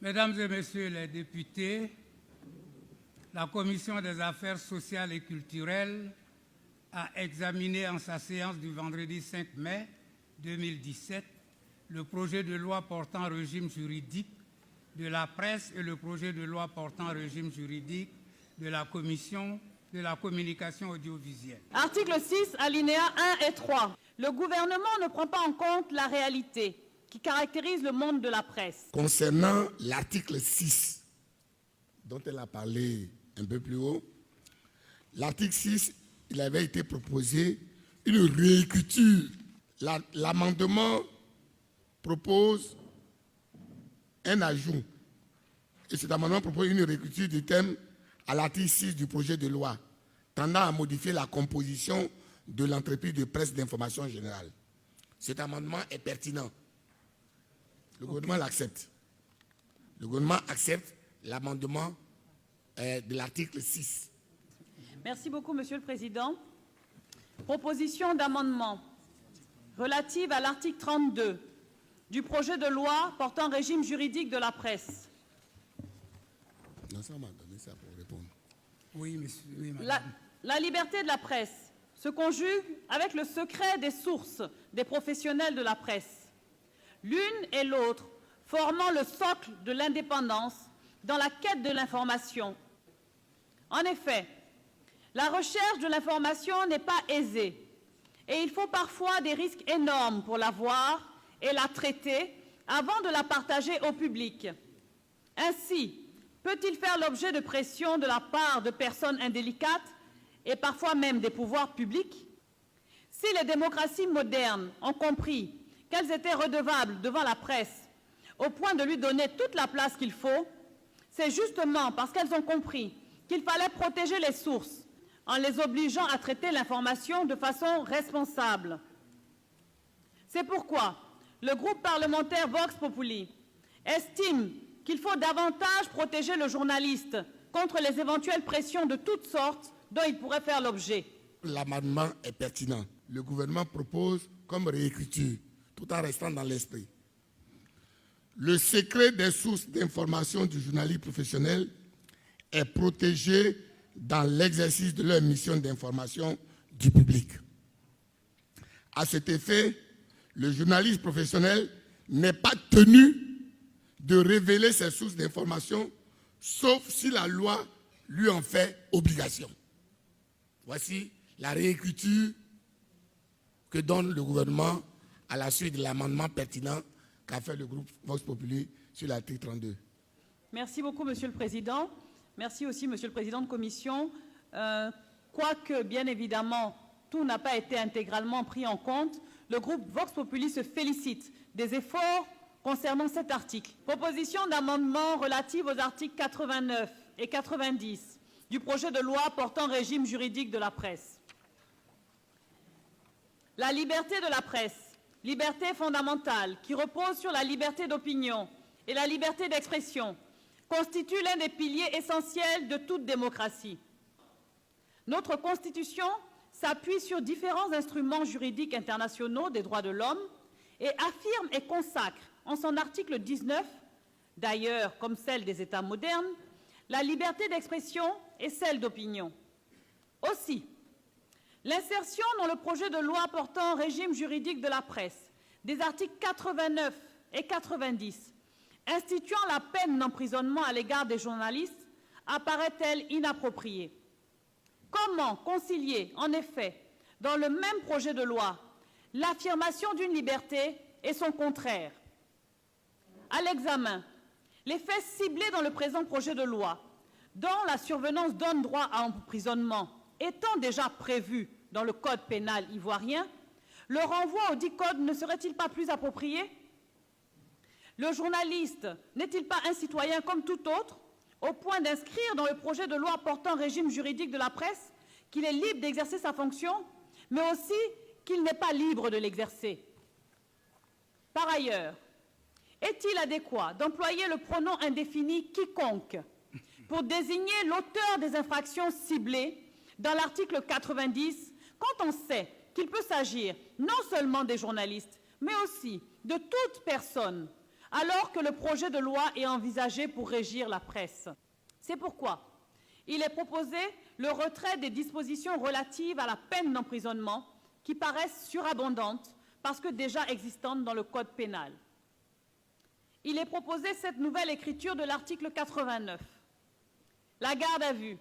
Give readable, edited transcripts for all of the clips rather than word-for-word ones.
Mesdames et Messieurs les députés, la Commission des affaires sociales et culturelles a examiné en sa séance du vendredi 5 mai 2017 le projet de loi portant régime juridique de la presse et le projet de loi portant régime juridique de la Commission de la communication audiovisuelle. Article 6, alinéas 1 et 3. Le gouvernement ne prend pas en compte la réalité qui caractérise le monde de la presse. Concernant l'article 6, dont elle a parlé un peu plus haut, l'article 6, il avait été proposé une réécriture. L'amendement propose un ajout. Et cet amendement propose une réécriture du thème à l'article 6 du projet de loi, tendant à modifier la composition de l'entreprise de presse d'information générale. Cet amendement est pertinent. Le gouvernement l'accepte. Le gouvernement accepte l'amendement de l'article 6. Merci beaucoup, Monsieur le Président. Proposition d'amendement relative à l'article 32 du projet de loi portant régime juridique de la presse. Non, ça m'a donné ça pour répondre. Oui, monsieur. Oui, madame. La liberté de la presse se conjugue avec le secret des sources des professionnels de la presse. L'une et l'autre formant le socle de l'indépendance dans la quête de l'information. En effet, la recherche de l'information n'est pas aisée et il faut parfois des risques énormes pour l'avoir et la traiter avant de la partager au public. Ainsi, peut-il faire l'objet de pression de la part de personnes indélicates et parfois même des pouvoirs publics? Si les démocraties modernes ont compris qu'elles étaient redevables devant la presse au point de lui donner toute la place qu'il faut, c'est justement parce qu'elles ont compris qu'il fallait protéger les sources en les obligeant à traiter l'information de façon responsable. C'est pourquoi le groupe parlementaire Vox Populi estime qu'il faut davantage protéger le journaliste contre les éventuelles pressions de toutes sortes dont il pourrait faire l'objet. L'amendement est pertinent. Le gouvernement propose comme réécriture, tout en restant dans l'esprit. Le secret des sources d'information du journaliste professionnel est protégé dans l'exercice de leur mission d'information du public. À cet effet, le journaliste professionnel n'est pas tenu de révéler ses sources d'information, sauf si la loi lui en fait obligation. Voici la réécriture que donne le gouvernement à la suite de l'amendement pertinent qu'a fait le groupe Vox Populi sur l'article 32. Merci beaucoup, Monsieur le Président. Merci aussi, Monsieur le Président de Commission. Quoique, bien évidemment, tout n'a pas été intégralement pris en compte, le groupe Vox Populi se félicite des efforts concernant cet article. Proposition d'amendement relative aux articles 89 et 90 du projet de loi portant régime juridique de la presse. La liberté de la presse, liberté fondamentale qui repose sur la liberté d'opinion et la liberté d'expression, constitue l'un des piliers essentiels de toute démocratie. Notre Constitution s'appuie sur différents instruments juridiques internationaux des droits de l'homme et affirme et consacre en son article 19, d'ailleurs comme celle des États modernes, la liberté d'expression et celle d'opinion. Aussi, l'insertion dans le projet de loi portant régime juridique de la presse des articles 89 et 90 instituant la peine d'emprisonnement à l'égard des journalistes apparaît-elle inappropriée? Comment concilier, en effet, dans le même projet de loi, l'affirmation d'une liberté et son contraire? À l'examen, les faits ciblés dans le présent projet de loi, dont la survenance donne droit à emprisonnement, étant déjà prévu dans le Code pénal ivoirien, le renvoi audit code ne serait-il pas plus approprié? Le journaliste n'est-il pas un citoyen comme tout autre, au point d'inscrire dans le projet de loi portant régime juridique de la presse qu'il est libre d'exercer sa fonction, mais aussi qu'il n'est pas libre de l'exercer? Par ailleurs, est-il adéquat d'employer le pronom indéfini « quiconque » pour désigner l'auteur des infractions ciblées dans l'article 90, quand on sait qu'il peut s'agir non seulement des journalistes, mais aussi de toute personne alors que le projet de loi est envisagé pour régir la presse. C'est pourquoi il est proposé le retrait des dispositions relatives à la peine d'emprisonnement qui paraissent surabondantes parce que déjà existantes dans le Code pénal. Il est proposé cette nouvelle écriture de l'article 89. La garde à vue,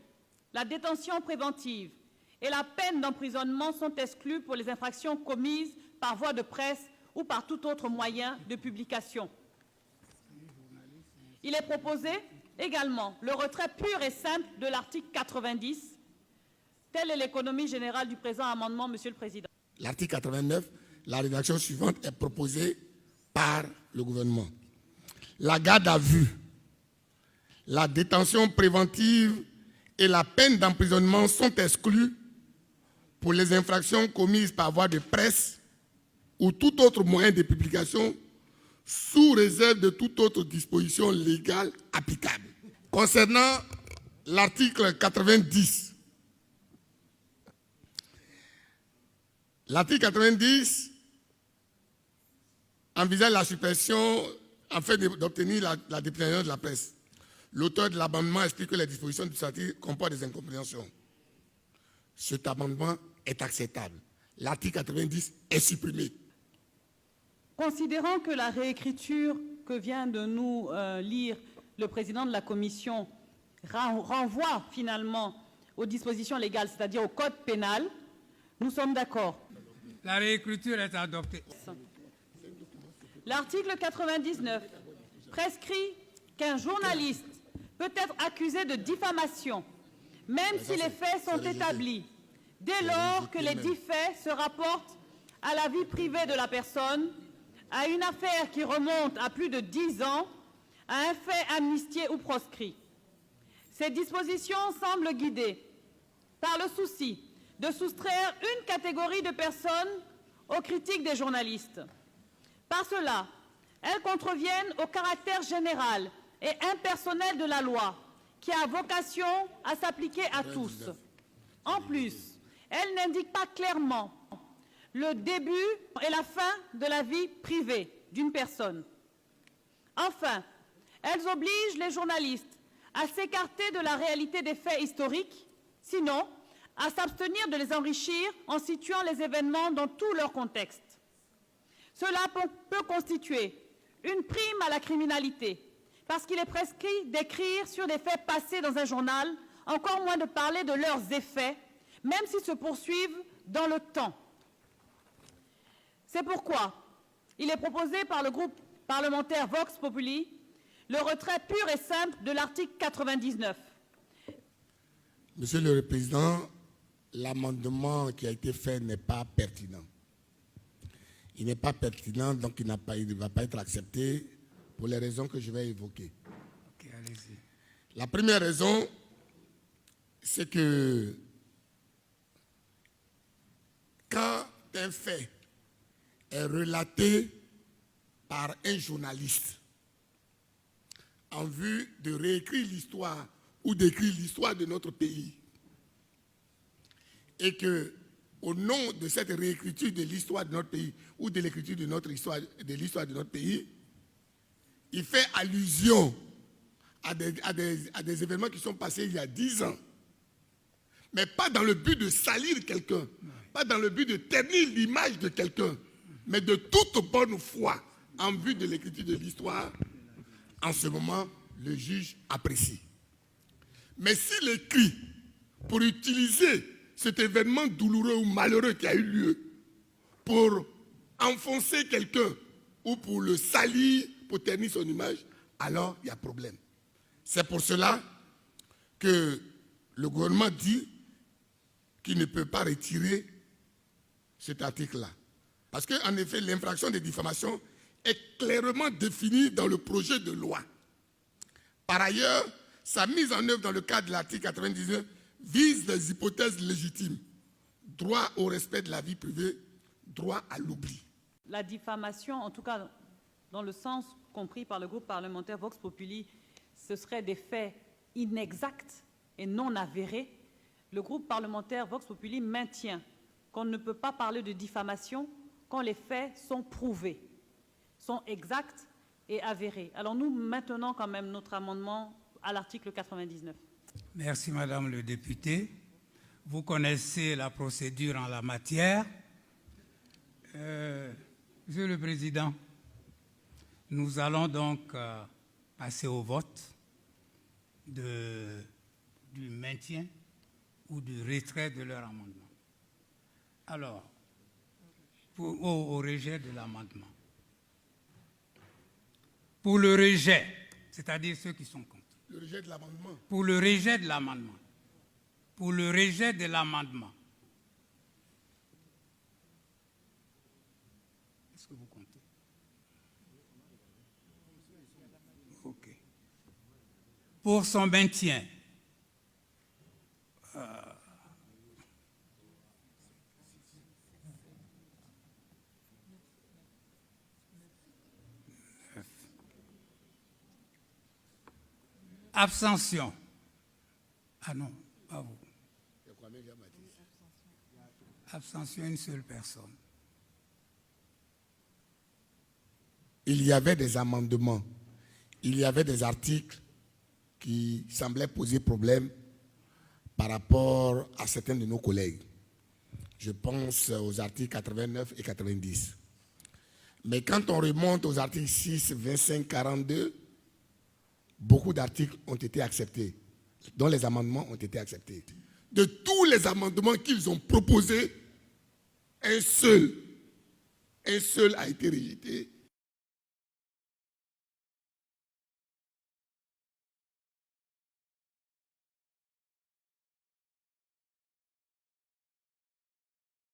la détention préventive et la peine d'emprisonnement sont exclus pour les infractions commises par voie de presse ou par tout autre moyen de publication. Il est proposé également le retrait pur et simple de l'article 90. Telle est l'économie générale du présent amendement, Monsieur le Président. L'article 89, la rédaction suivante est proposée par le gouvernement. La garde à vue, la détention préventive et la peine d'emprisonnement sont exclus pour les infractions commises par voie de presse ou tout autre moyen de publication sous réserve de toute autre disposition légale applicable. Concernant l'article 90, l'article 90 envisage la suppression afin d'obtenir la dépénalisation de la presse. L'auteur de l'amendement explique que les dispositions du article comportent des incompréhensions. Cet amendement est acceptable. L'article 90 est supprimé. Considérant que la réécriture que vient de nous lire le président de la Commission renvoie finalement aux dispositions légales, c'est-à-dire au Code pénal, nous sommes d'accord. La réécriture est adoptée. L'article 99 prescrit qu'un journaliste peut être accusé de diffamation, même si les faits sont établis, dès lors que les dits faits se rapportent à la vie privée de la personne, à une affaire qui remonte à plus de 10 ans, à un fait amnistié ou proscrit. Ces dispositions semblent guidées par le souci de soustraire une catégorie de personnes aux critiques des journalistes. Par cela, elles contreviennent au caractère général et impersonnel de la loi, qui a vocation à s'appliquer à tous. En plus, elles n'indiquent pas clairement le début et la fin de la vie privée d'une personne. Enfin, elles obligent les journalistes à s'écarter de la réalité des faits historiques, sinon à s'abstenir de les enrichir en situant les événements dans tout leur contexte. Cela peut constituer une prime à la criminalité, parce qu'il est prescrit d'écrire sur des faits passés dans un journal, encore moins de parler de leurs effets, même s'ils se poursuivent dans le temps. C'est pourquoi il est proposé par le groupe parlementaire Vox Populi le retrait pur et simple de l'article 99. Monsieur le Président, l'amendement qui a été fait n'est pas pertinent. Il n'est pas pertinent, donc il ne va pas être accepté pour les raisons que je vais évoquer. Ok, allez-y. La première raison, c'est que quand un fait est relaté par un journaliste en vue de réécrire l'histoire ou d'écrire l'histoire de notre pays, et que, au nom de cette réécriture de l'histoire de notre pays ou de l'écriture de notre histoire, de l'histoire de notre pays, il fait allusion à des événements qui sont passés il y a 10 ans, mais pas dans le but de salir quelqu'un, pas dans le but de ternir l'image de quelqu'un, mais de toute bonne foi en vue de l'écriture de l'histoire. En ce moment, le juge apprécie. Mais s'il écrit pour utiliser cet événement douloureux ou malheureux qui a eu lieu pour enfoncer quelqu'un ou pour le salir, pour ternir son image, alors il y a problème. C'est pour cela que le gouvernement dit qu'il ne peut pas retirer cet article-là. Parce qu'en effet, l'infraction de diffamation est clairement définie dans le projet de loi. Par ailleurs, sa mise en œuvre dans le cadre de l'article 99 vise les hypothèses légitimes, droit au respect de la vie privée, droit à l'oubli. La diffamation, en tout cas dans le sens compris par le groupe parlementaire Vox Populi, ce serait des faits inexacts et non avérés. Le groupe parlementaire Vox Populi maintient qu'on ne peut pas parler de diffamation quand les faits sont prouvés, sont exacts et avérée. Alors nous maintenons quand même notre amendement à l'article 99. Merci, Madame le député. Vous connaissez la procédure en la matière. Monsieur le Président, nous allons donc passer au vote du maintien ou du retrait de leur amendement. Alors, au rejet de l'amendement. Pour le rejet, c'est-à-dire ceux qui sont contre. Le rejet de l'amendement. Pour le rejet de l'amendement. Pour le rejet de l'amendement. Est-ce que vous comptez? OK. Pour son maintien. Abstention. Ah non, pas vous. Abstention, une seule personne. Il y avait des amendements, il y avait des articles qui semblaient poser problème par rapport à certains de nos collègues. Je pense aux articles 89 et 90. Mais quand on remonte aux articles 6, 25, 42, beaucoup d'articles ont été acceptés, dont les amendements ont été acceptés. De tous les amendements qu'ils ont proposés, un seul a été rejeté,